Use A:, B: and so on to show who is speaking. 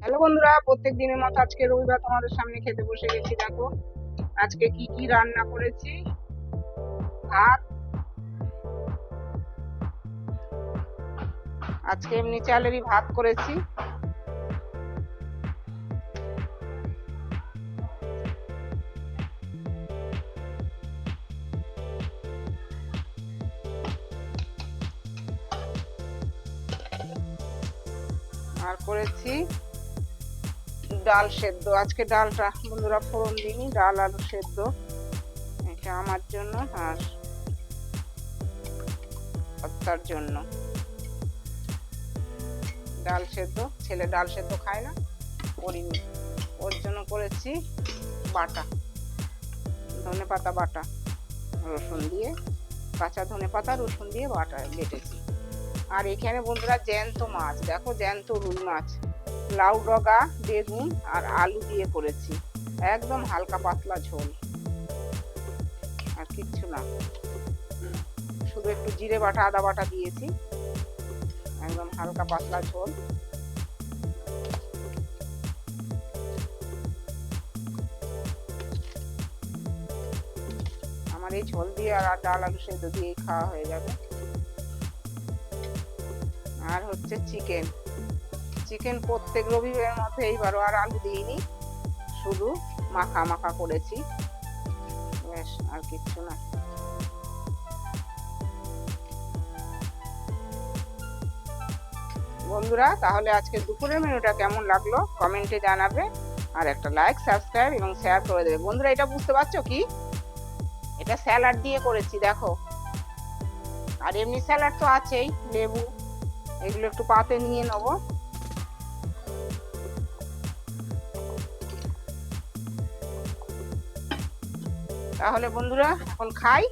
A: Hello বন্ধুরা, প্রত্যেক দিনের মতো আজকে রবিবার তোমাদের সামনে খেতে বসে গেছি। দেখো আজকে কি কি রান্না করেছি। ভাত, আজকে এমনি চালেরই ভাত করেছি। আর করেছি ডাল সেদ্ধ। আজকে ডালটা বন্ধুরা ফোড়ন দিইনি, ডাল আলু সেদ্ধ, এটা আমার জন্য আর তার জন্য। ডাল সেদ্ধ, ছেলে ডাল সেদ্ধ খায় না, করিনি, ওর জন্য করেছি বাটা, ধনে পাতা বাটা, রসুন দিয়ে, কাঁচা ধনে পাতা রসুন দিয়ে বাটা বেটেছি। আর এখানে বন্ধুরা জ্যান্ত মাছ, দেখো জ্যান্ত রুই মাছ, লাউ ডগা, বেগুন আর আলু দিয়ে করেছি। একদম হালকা পাতলা ঝোল, আর কিচ্ছু না, শুধু একটু জিরে বাটা আদা বাটা দিয়েছি, একদম হালকা পাতলা ঝোল। আমার এই ঝোল দিয়ে আর ডাল আলু সেদ্ধ দিয়েই খাওয়া হয়ে যাবে। আর হচ্ছে চিকেন, চিকেন প্রত্যেক রবিবারের মতো এইবারও আর আলু দিইনি, শুধু মাখা মাখা করেছি, ব্যাস, আর কিচ্ছু না। বন্ধুরা তাহলে আজকে দুপুরের মেনুটা কেমন লাগলো কমেন্টে জানাবে, আর একটা লাইক সাবস্ক্রাইব এবং শেয়ার করে দেবে। বন্ধুরা এটা বুঝতে পারছো কি, এটা স্যালাড দিয়ে করেছি দেখো, আর এমনি স্যালাড তো আছেই, লেবু, এগুলো একটু পাতে নিয়ে নেবো। তাহলে বন্ধুরা এখন খাই।